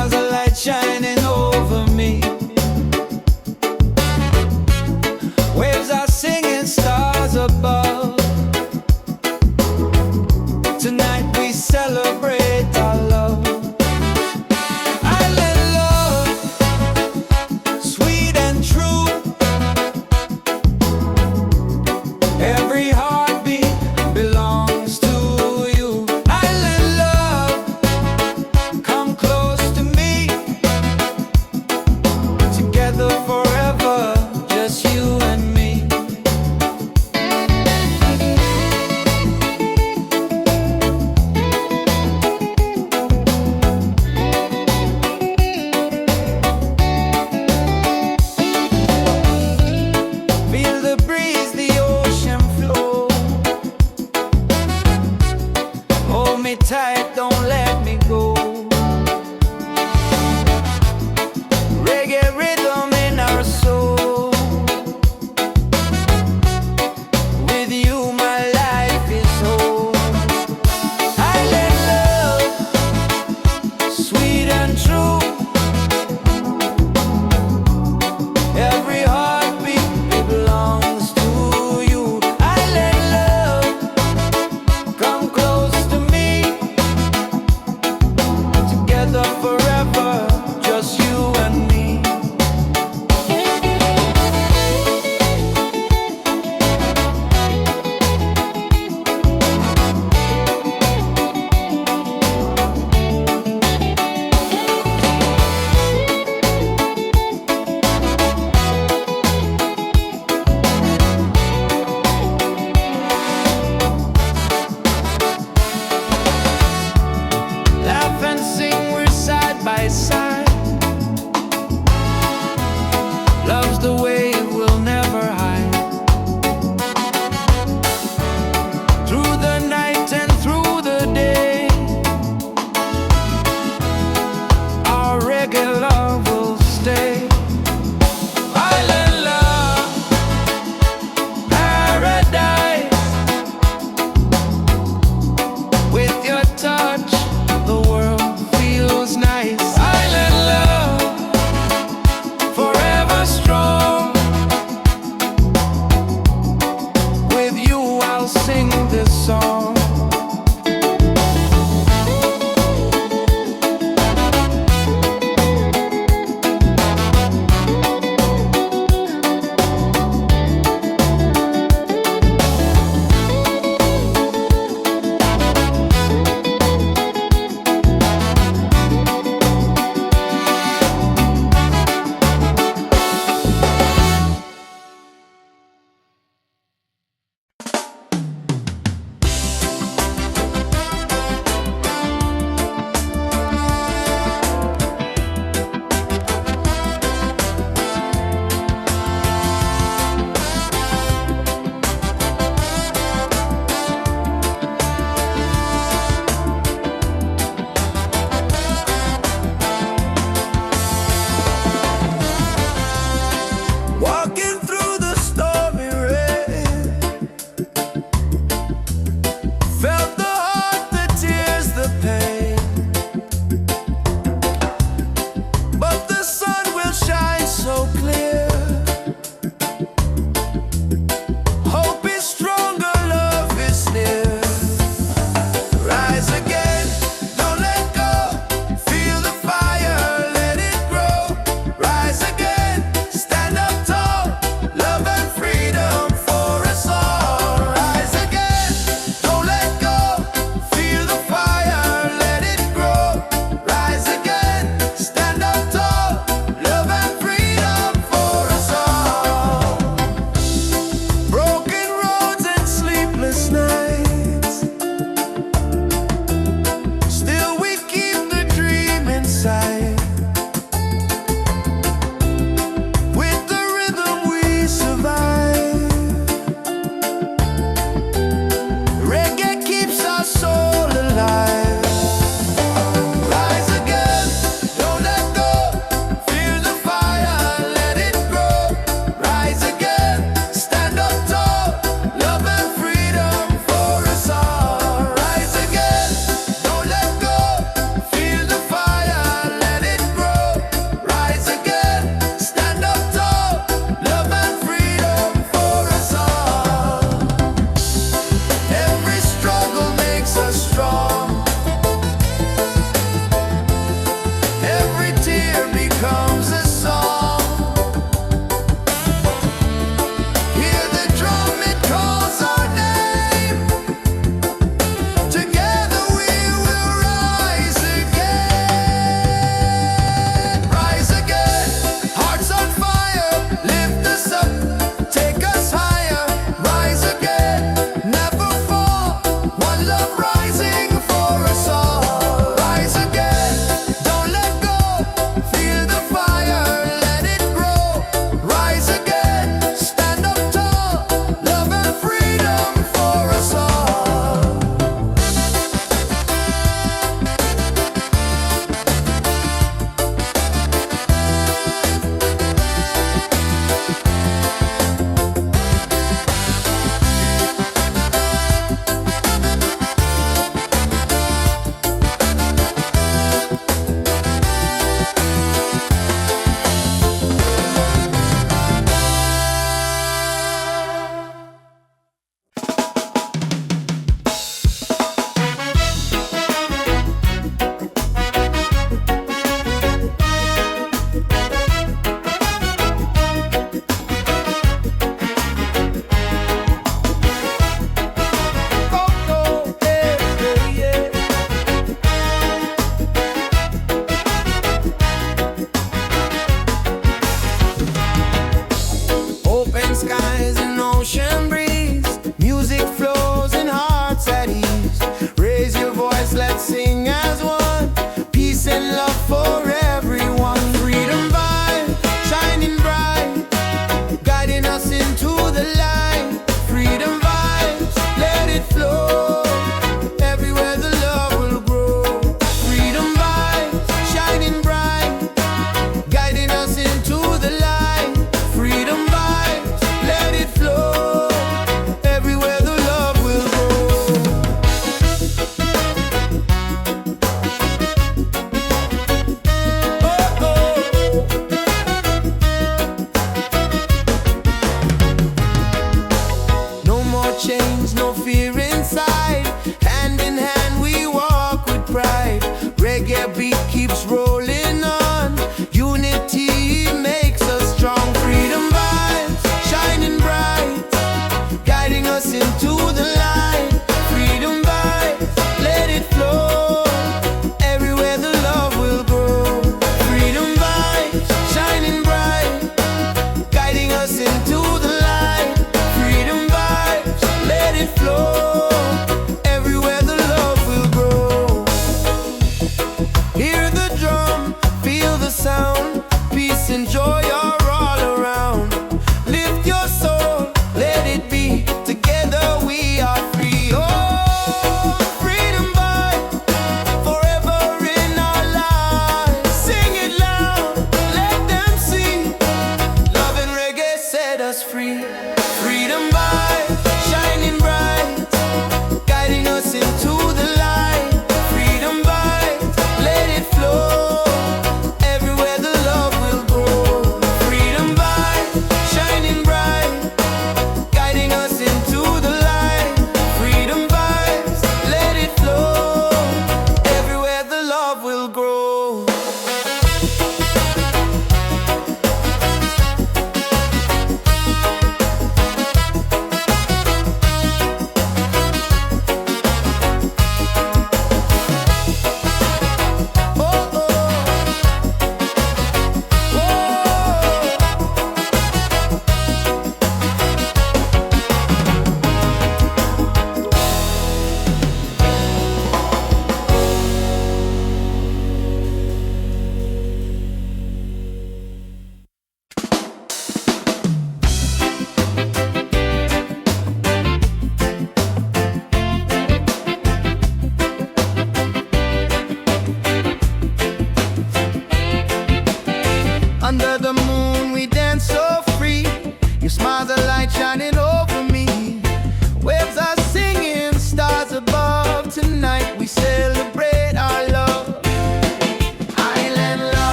smiles a light shining over me. Waves are singing, stars above. Tonight we celebrate our love. Island love, sweet and true. Every heartbeat belongs to you. Island love, come close to me.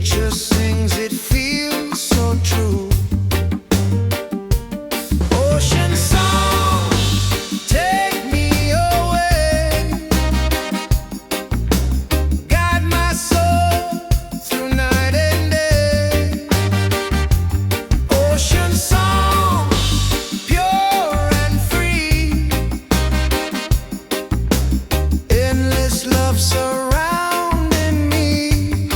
Nature sings, it feels so true. Ocean song, take me away. Guide my soul through night and day. Ocean song, pure and free. Endless love surrounding me.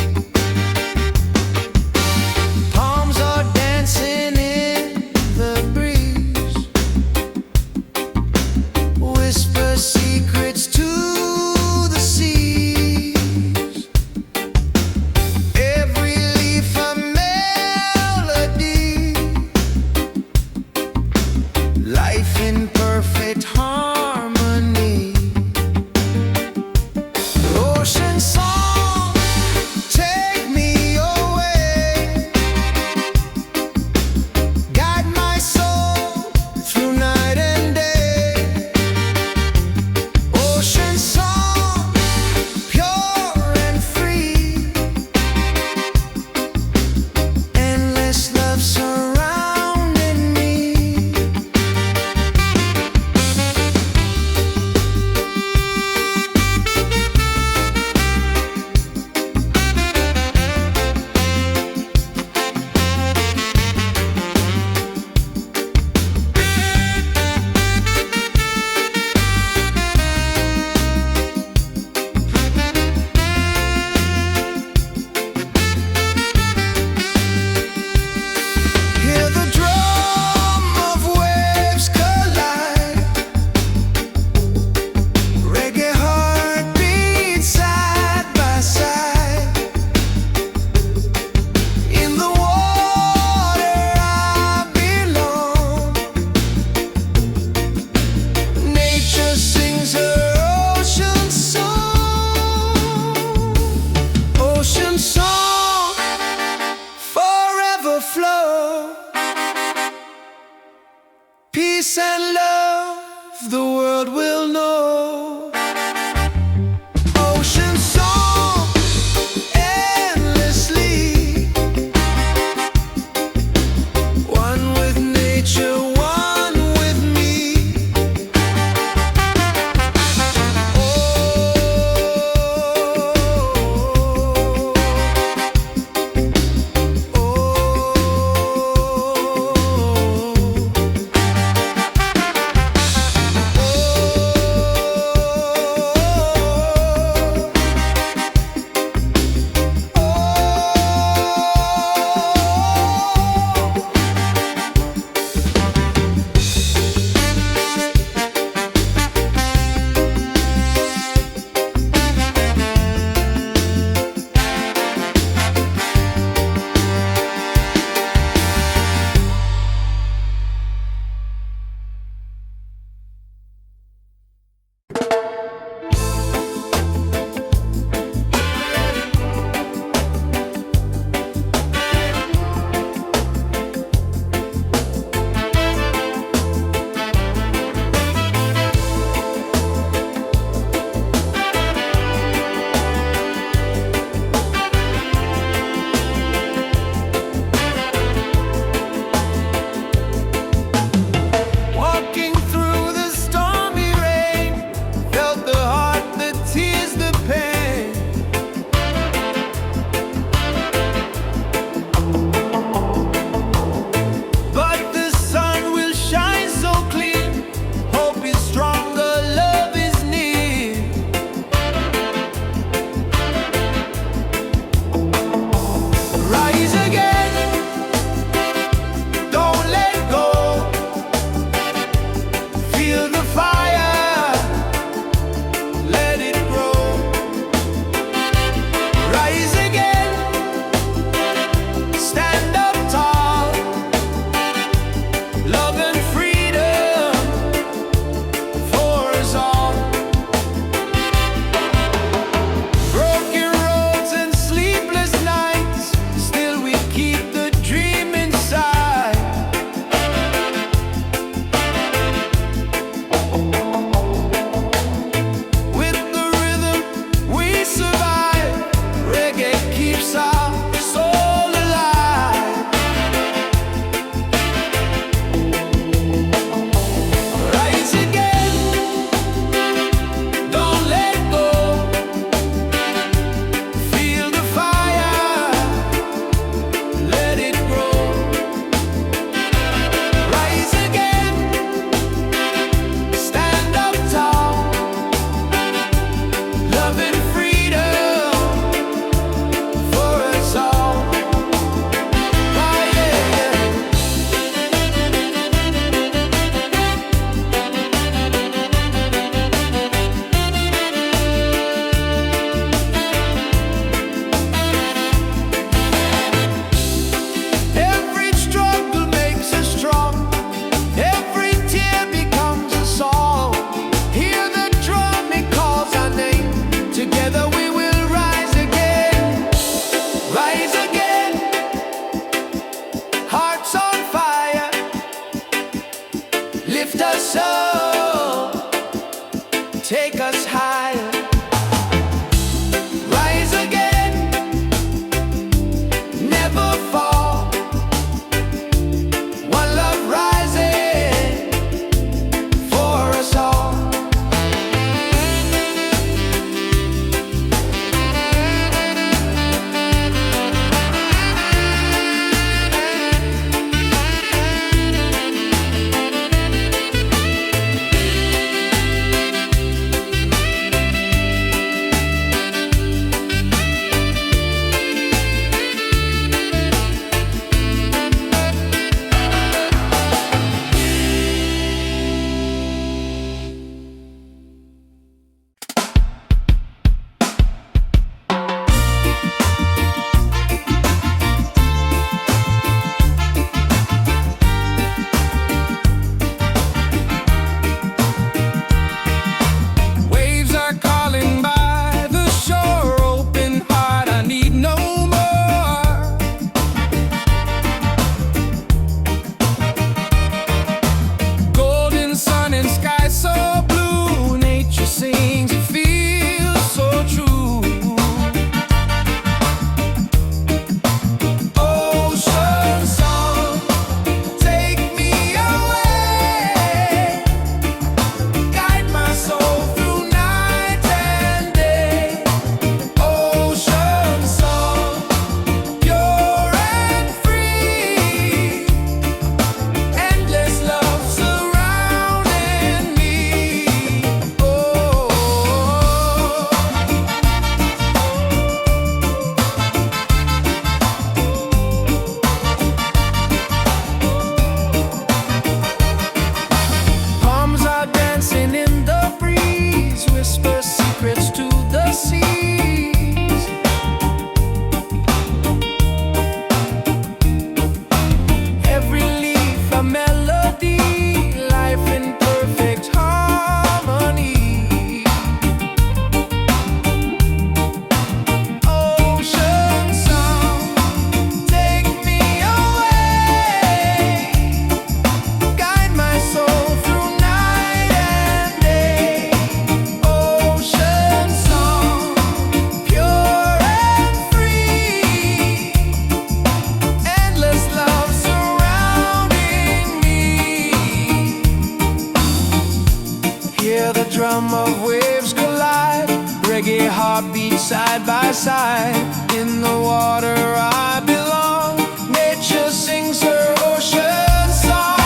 side. In the water I belong. Nature sings her ocean song.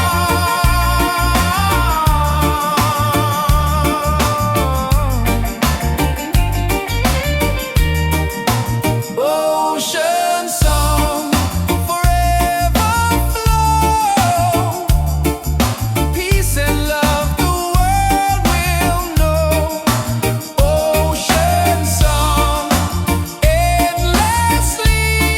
Ocean song, forever flow. Peace and love the world will know. Ocean song, endlessly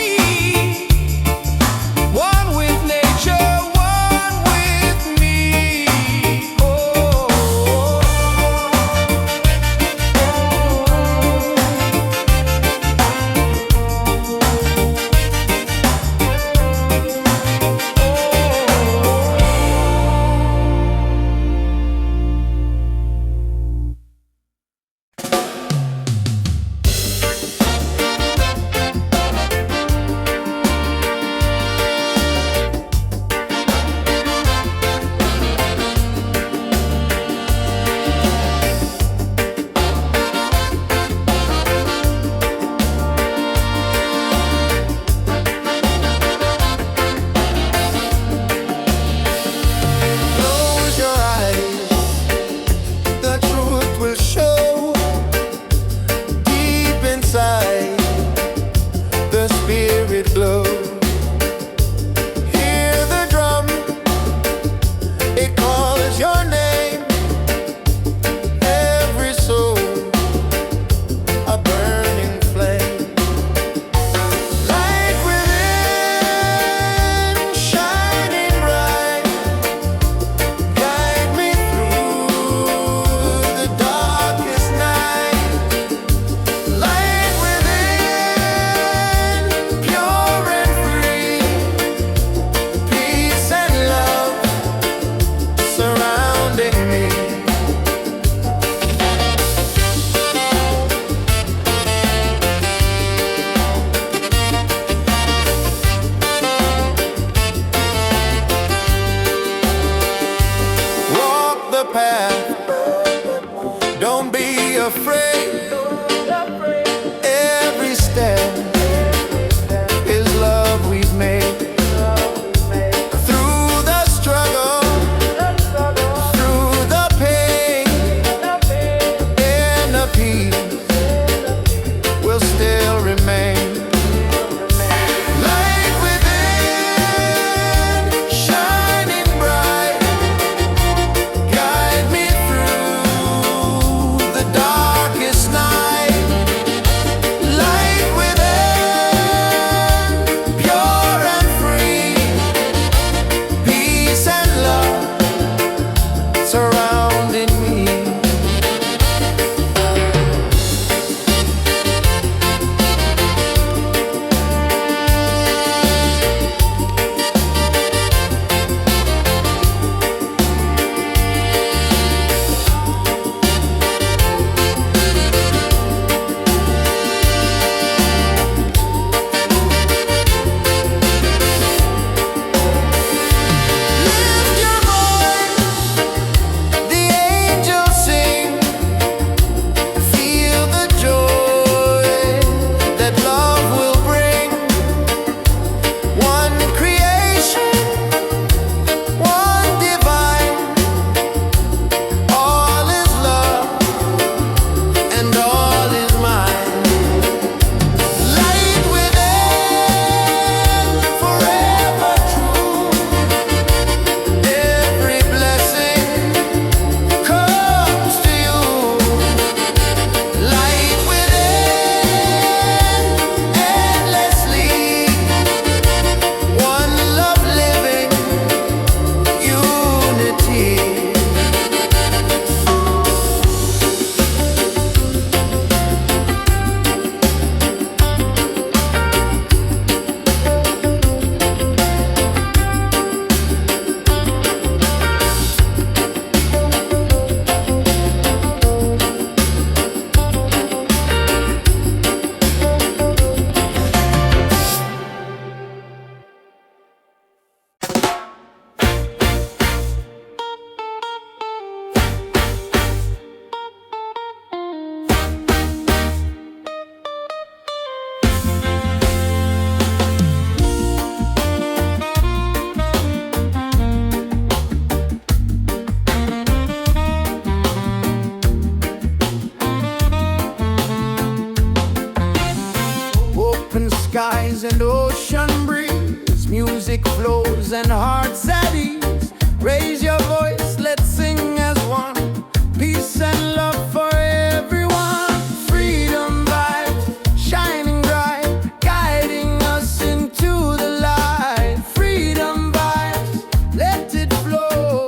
and ocean breeze. Music flows and hearts at ease. Raise your voice, let's sing as one. Peace and love for everyone. Freedom vibes, shining bright, guiding us into the light. Freedom vibes, let it flow.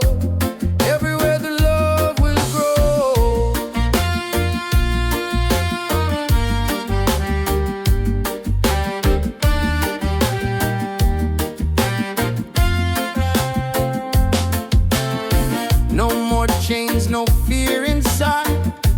Everywhere the love will grow. No more chains, no fear inside.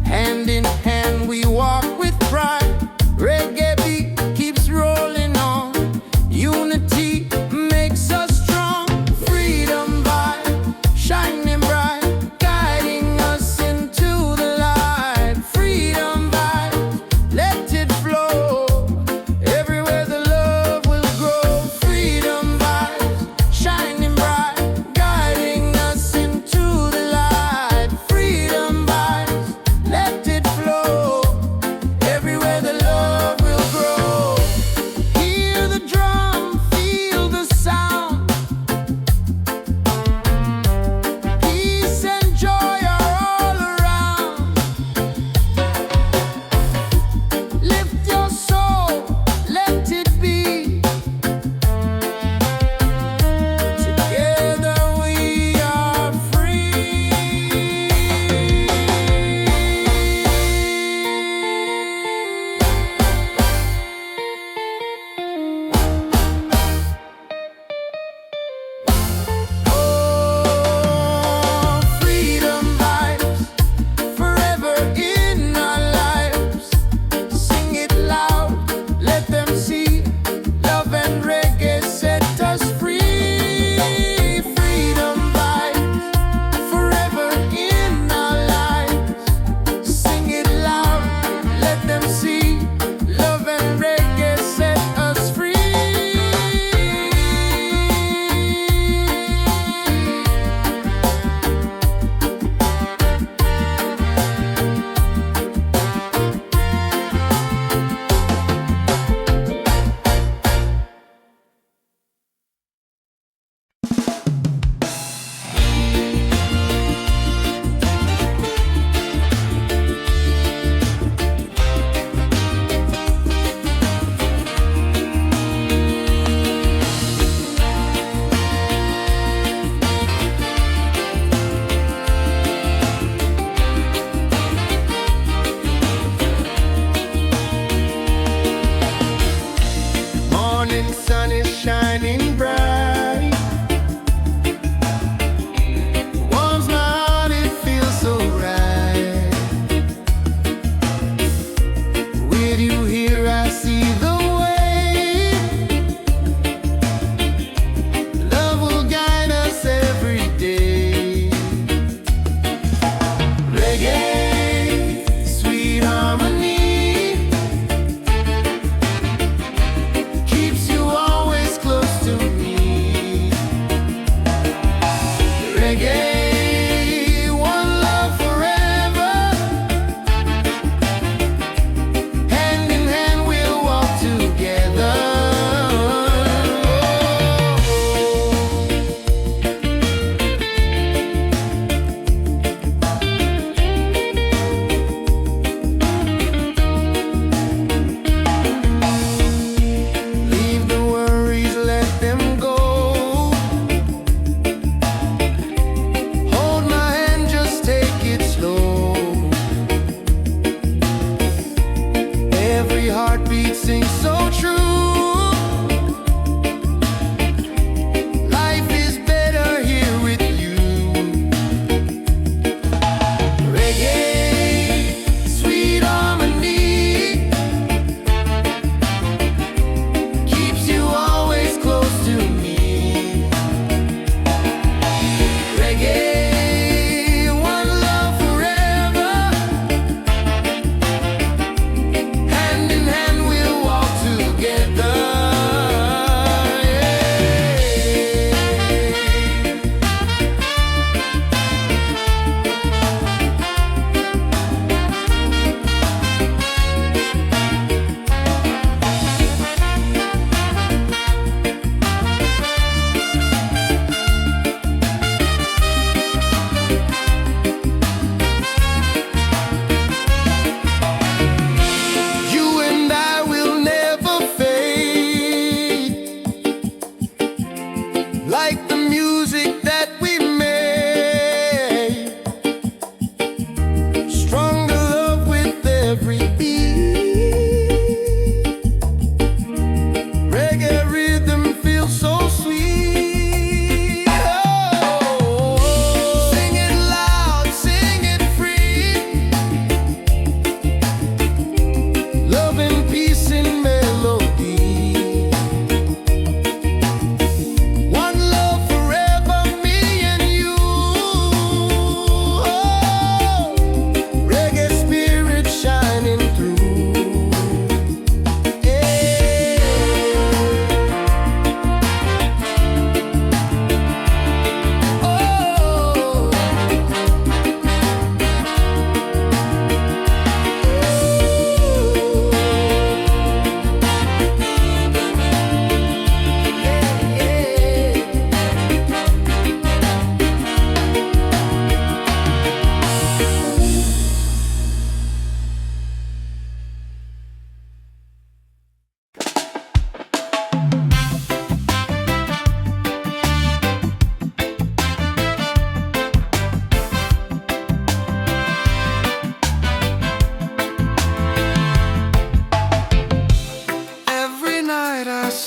Hand in hand we walk with pride. Reggae beat keeps rolling on. Unity makes us strong. Freedom vibe, shining bright, guiding us into the light. Freedom vibe, let it flow. Everywhere the love will grow. Freedom vibes, shining bright, guiding us into the light. Freedom vibes, let it flow. Everywhere the love will grow. Hear the drum, feel the sound. Peace and joy are all around. Lift your soul, let it be. Together we are free. Oh, freedom vibes, forever in our lives. Sing it loud, let them see. Love and reggae set us free. Freedom vibes, forever in our lives. Sing it loud, let them see. Love and reggae set us free. Morning sun is shining bright. Warms my heart, it feels so right. With you here, I see the way. Love will guide us every day. Reggae, sweet harmony, keeps you always close to me.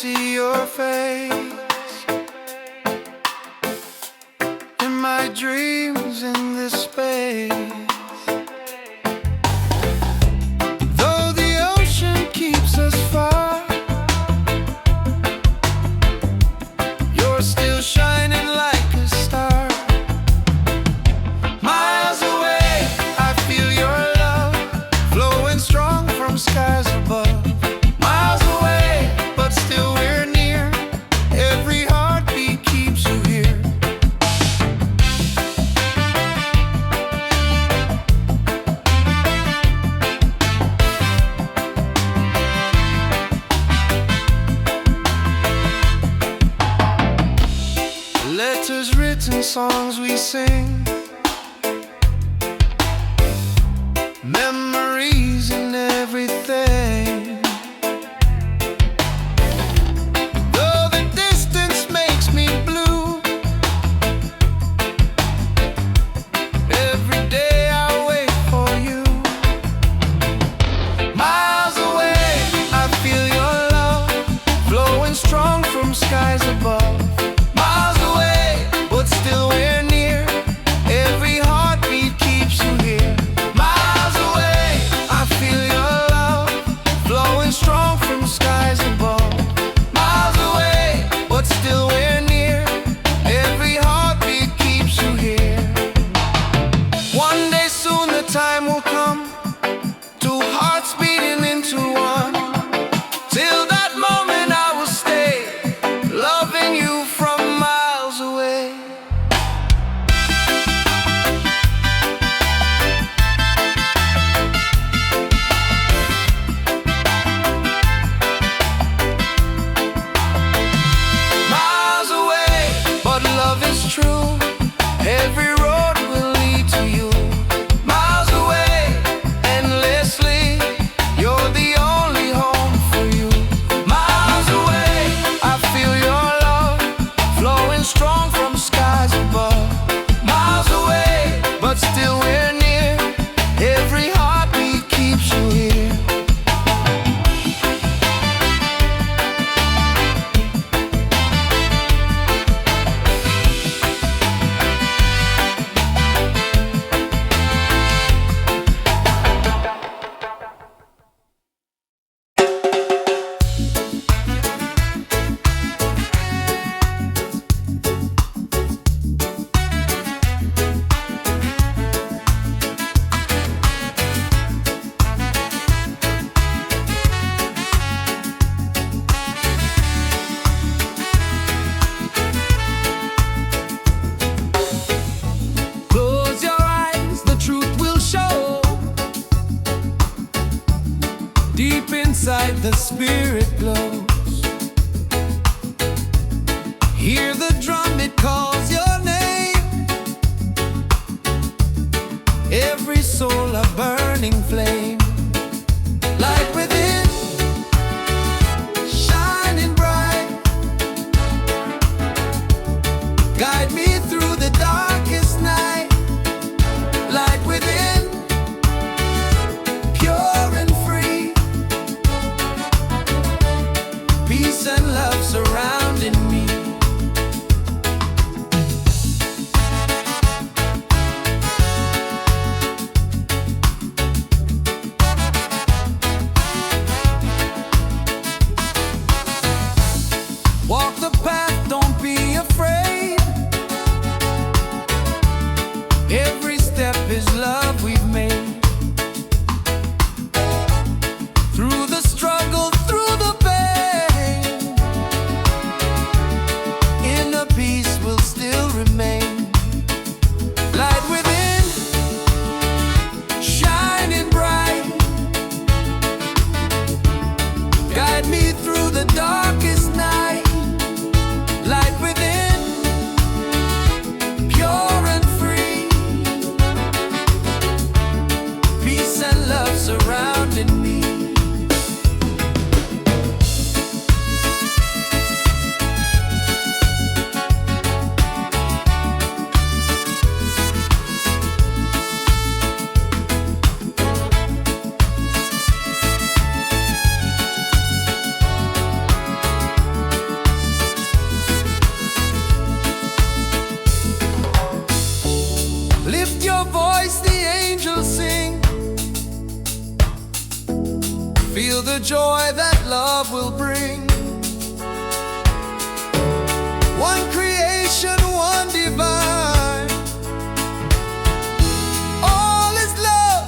see your face in my dreams in this space. Though the ocean keeps us far, you're still shining like a star. Miles away, I feel your love flowing strong from skies above. Miles away, but still we're near. Every heartbeat keeps you here. Letters written, songs we sing, memories and everything. Though the distance makes me blue, every day I wait for you. Miles away, I feel your love flowing strong from skies above. Miles away, but still we're near. Every heartbeat keeps you here. Miles away, I feel your love flowing strong from skies above. Miles away, but still we're near. Every heartbeat keeps you here. One day soon the time will come, two hearts beating into one. Till that moment I will stay, loving you from miles away. Miles away, but love is true. Every road will lead to you. Miles away, endlessly, you're the only home for you. Miles away, I feel your love flowing strong from skies above. Miles away, but still we're near. Every heartbeat keeps you here. Close your eyes, the truth will show. Deep inside the spirit glows. Hear the drum, it calls your name. Every soul a burning flame. Light within, shining bright. Guide me through the darkest night. Light within, pure and free. Peace and love surrounding me. Walk the path, don't be afraid. Every step is love we've made. Through the struggle, through the pain, inner peace will still remain. Light within, shining bright. Guide me through the darkest night. the joy that love will bring. One creation, one divine. All is love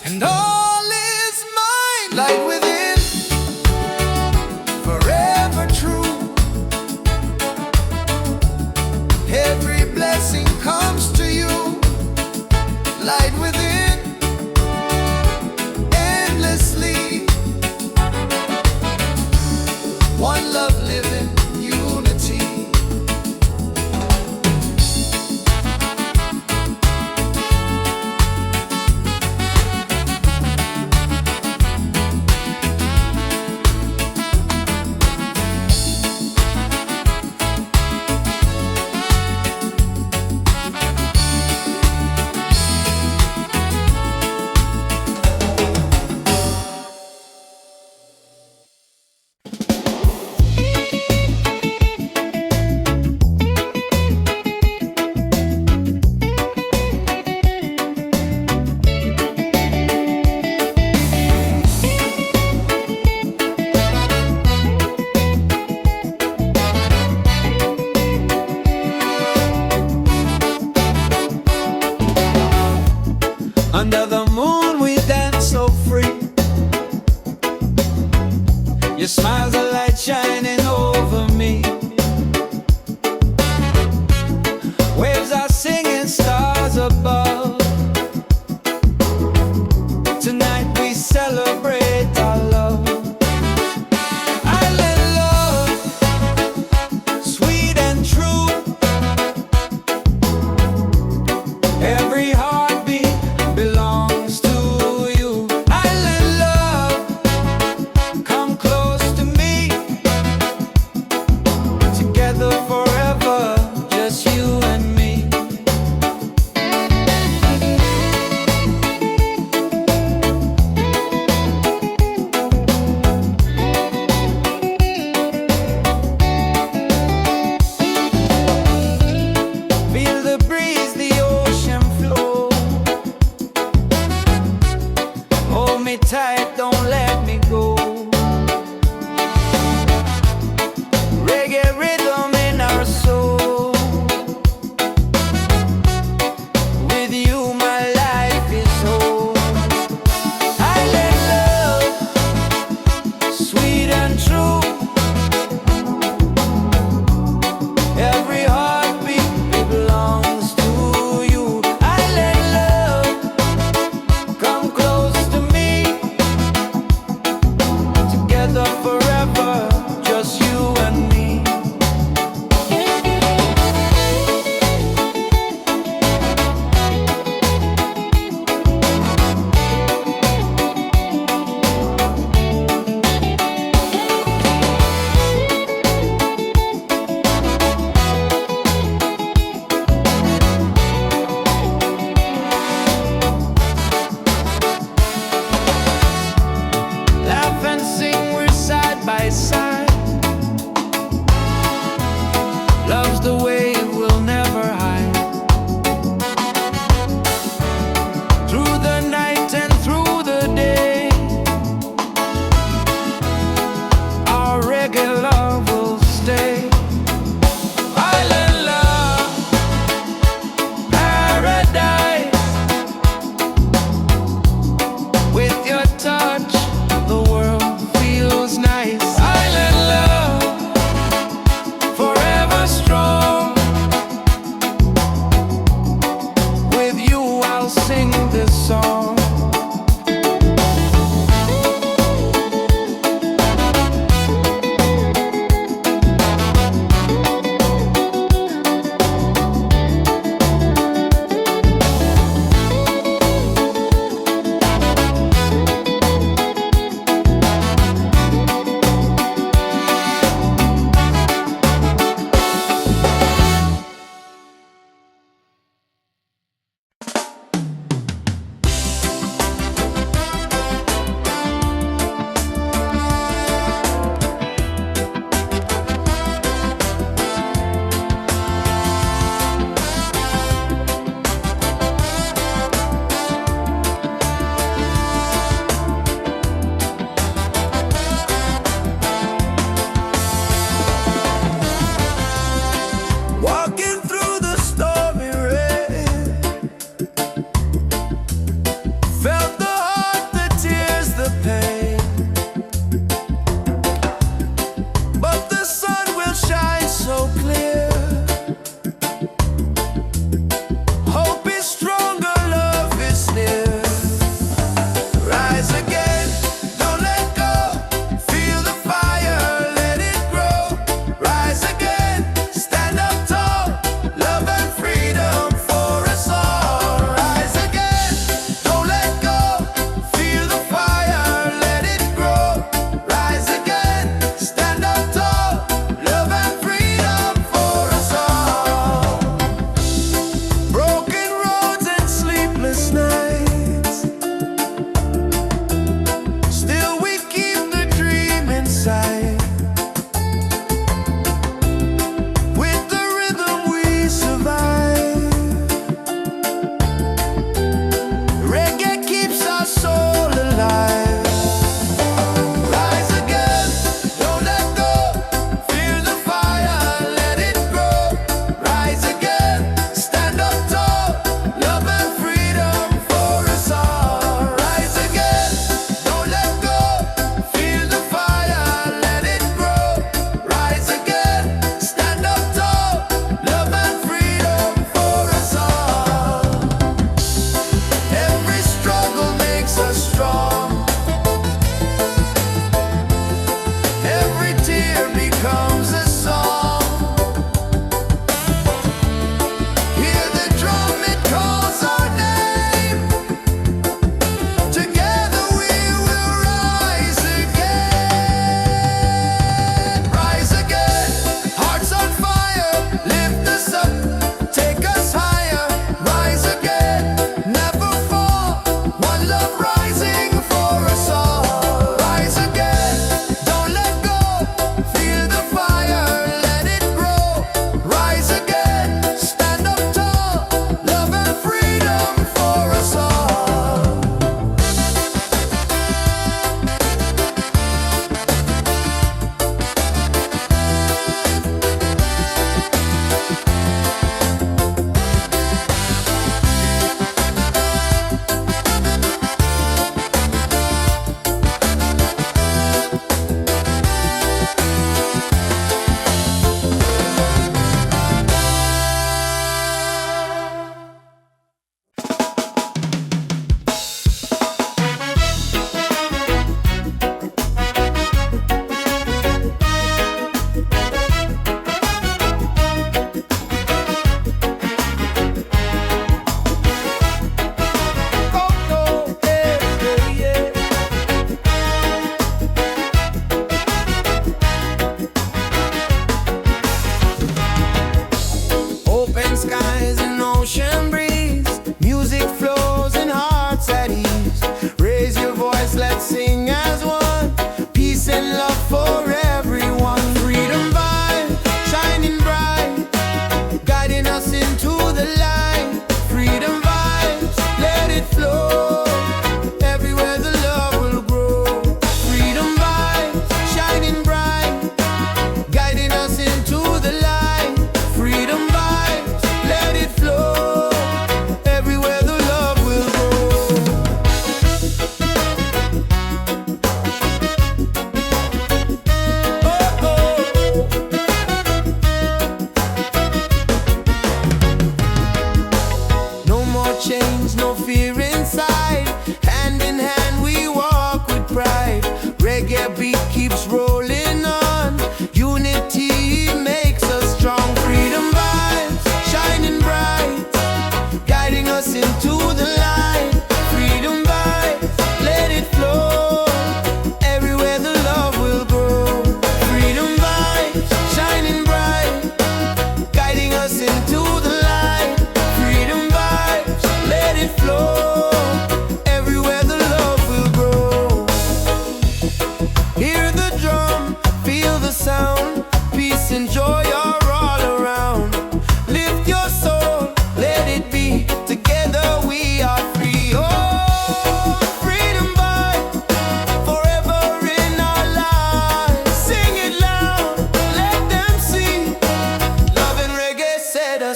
and all is mine. Light within, forever true. Every blessing comes to you. Light within, endlessly. One love living, unity.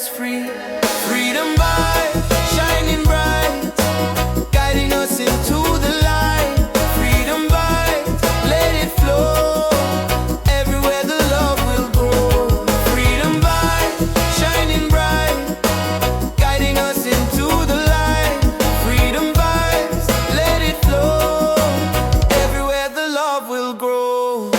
us free. Freedom vibes shining bright, guiding us into the light. Freedom vibes, let it flow, everywhere the love will grow. Freedom vibes shining bright, guiding us into the light. Freedom vibes, let it flow, everywhere the love will grow.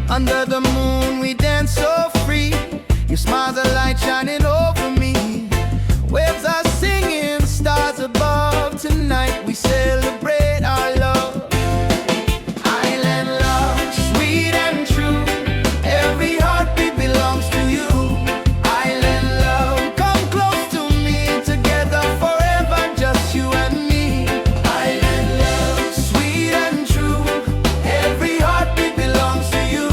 Under the moon we dance so free. Your smile's a light shining over me. Waves are singing, stars above. Tonight we celebrate our love. Island love, sweet and true. Every heartbeat belongs to you. Island love, come close to me. Together forever, just you and me. Island love, sweet and true. Every heartbeat belongs to you.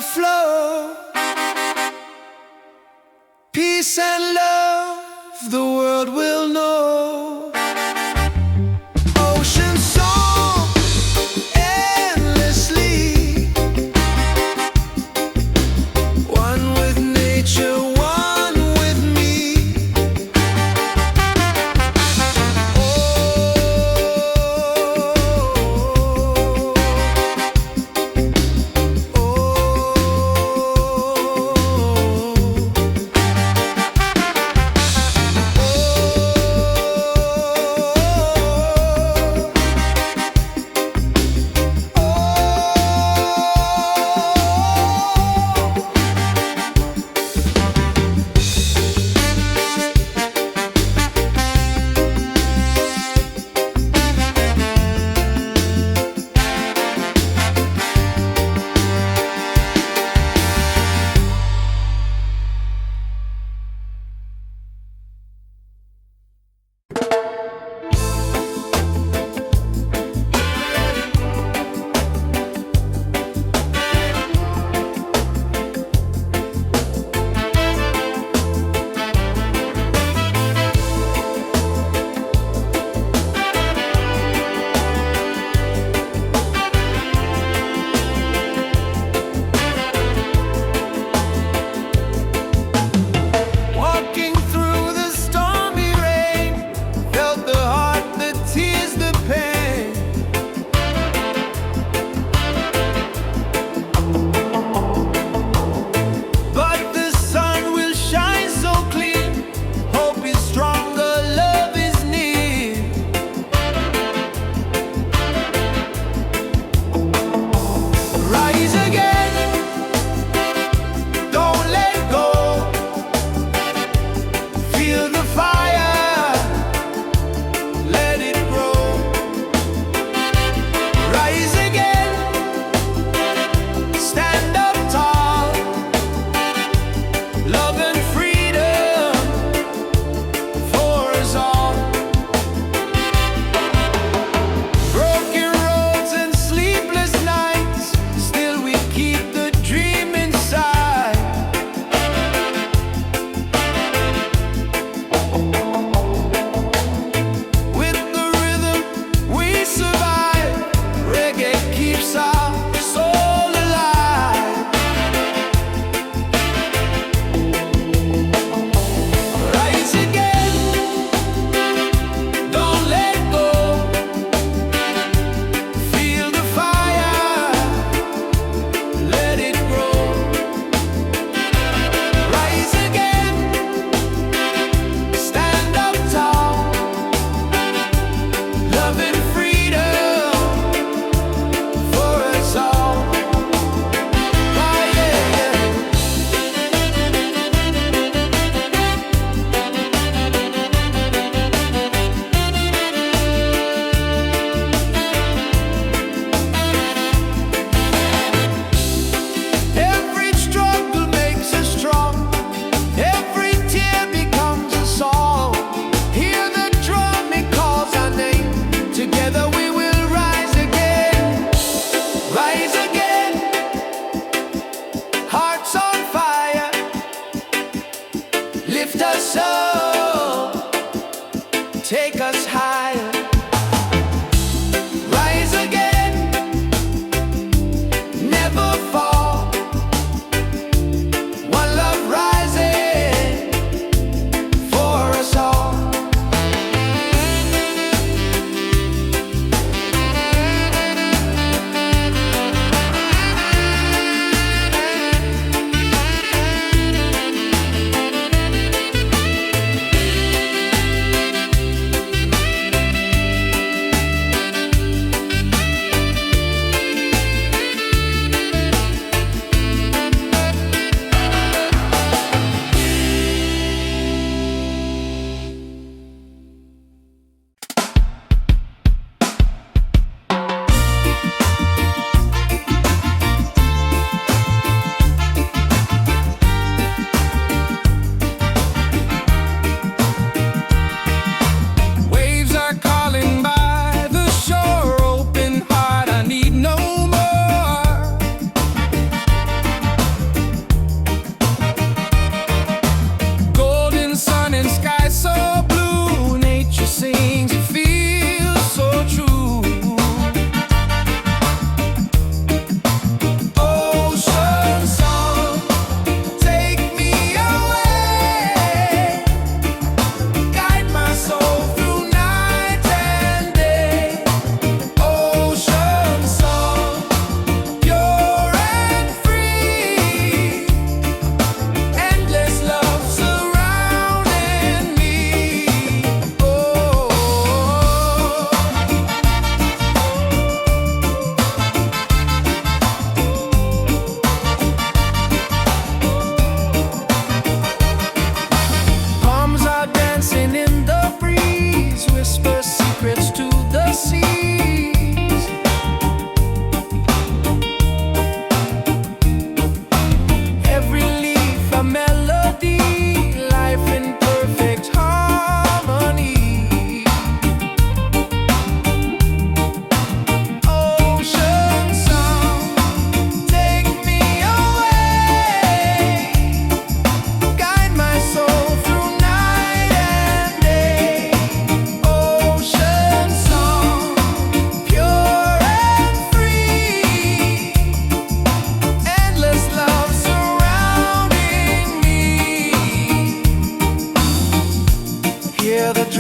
flow. Peace and love, the world will know. Ocean song, endlessly. One with nature, one with me.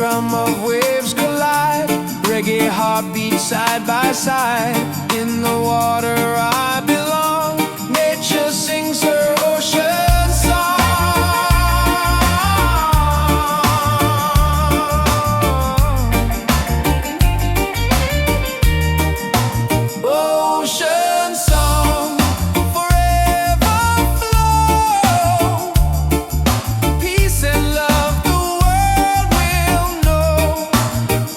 drum of waves collide. Reggae heartbeat side by side. In the water I belong. Nature sings her ocean song. Ocean song, forever flow. Peace and love the world will know.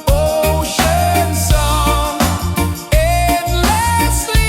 Ocean song, endlessly.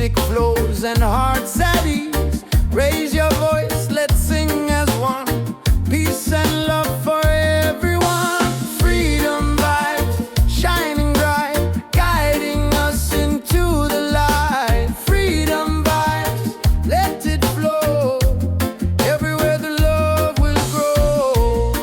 music flows and hearts at ease. Raise your voice, let's sing as one. Peace and love for everyone. Freedom vibes, shining bright, guiding us into the light. Freedom vibes, let it flow. Everywhere the love will grow.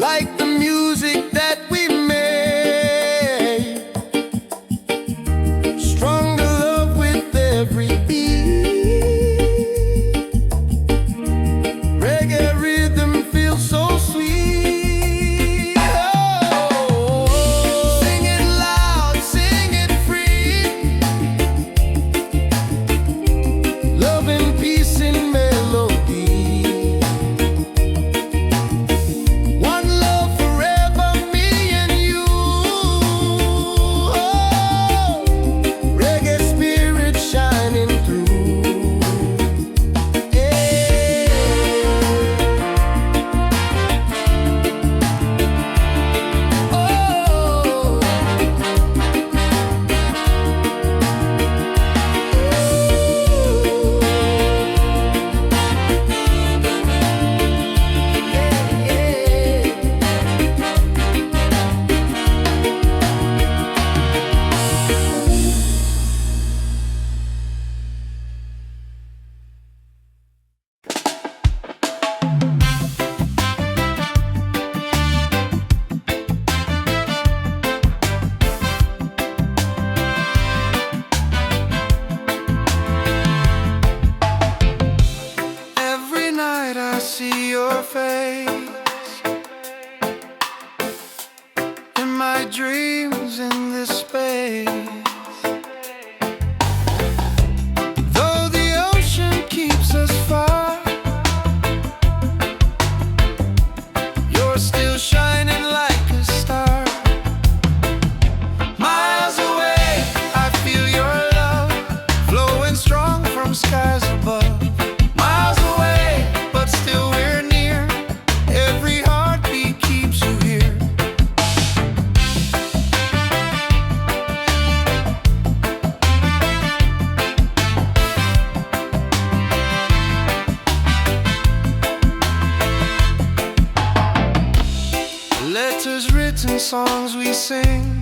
like the music that we made. Stronger love with every beat. Reggae rhythm feels so sweet. Oh, sing it loud, sing it free. Love and peace in melody. One love forever, me and you. Oh, reggae spirit shining through. Yeah. Oh. Every night I see your face in my dreams in this space. Though the ocean keeps us far, you're still shining like a star. Miles away, I feel your love flowing strong from skies above. Miles away, but still we're near. Every heartbeat keeps you here. Letters written, songs we sing,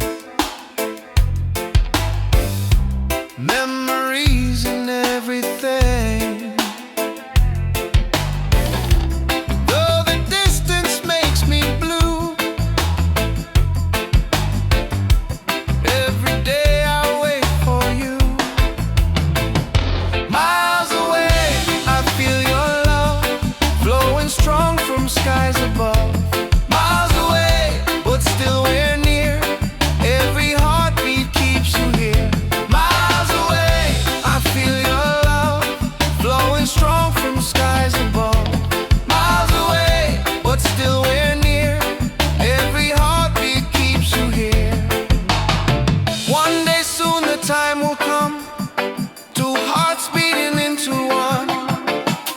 memories and everything. Though the distance makes me blue, every day I wait for you. Miles away, I feel your love flowing strong from skies above. Miles away, but still we're near. Every heartbeat keeps you here. Miles away, I feel your love flowing strong from skies above. Miles away, but still we're near. Every heartbeat keeps you here. One day soon the time will come, two hearts beating into one.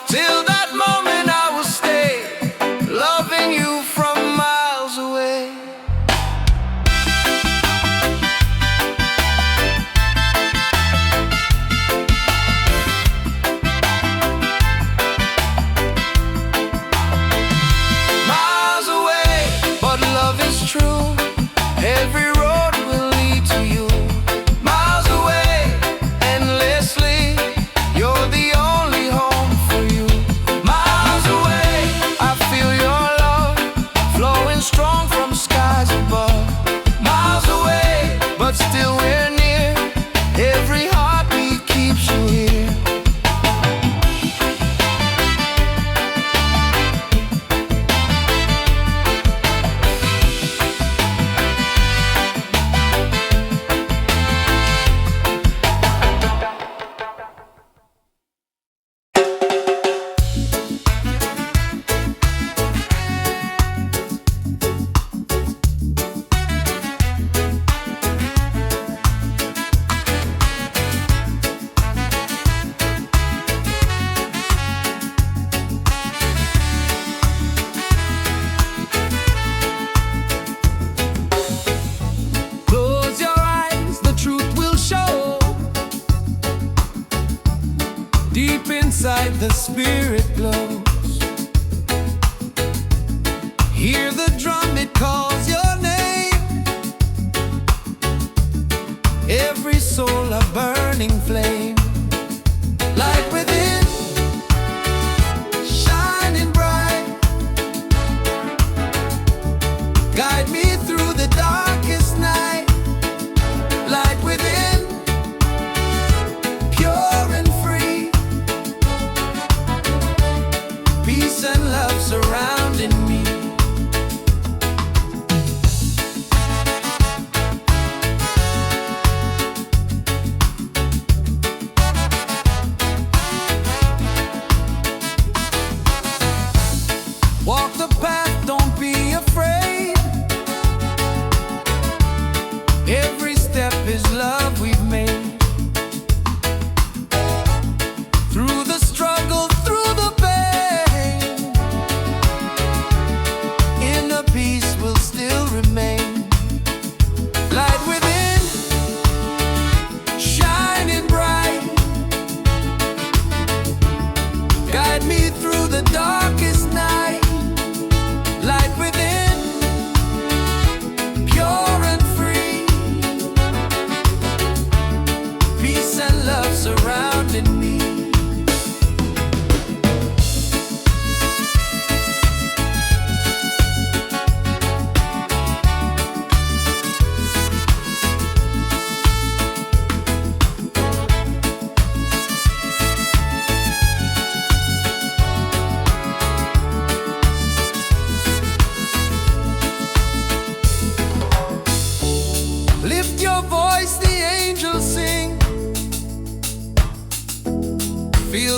Till that moment I will stay, loving you from miles away. Miles away, but love is true. Every road will lead to you. Miles away, endlessly, you're the only home for you. Miles away, I feel your love flowing strong from skies above. Miles away, but still we're near. Every heartbeat keeps you here. Close your eyes, the truth will show. Deep inside the spirit glows. Hear the drum, it calls your name. Every soul a burning flame. Light within, shining bright.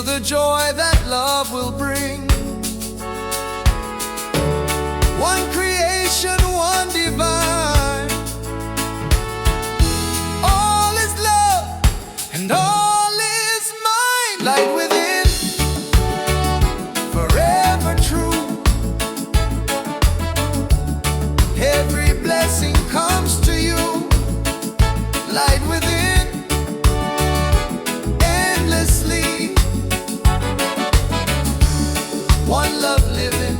the joy that love will bring. One creation, one divine. All is love and all is mine. Light within, forever true. Every blessing comes to you. Light within, endlessly. One love living.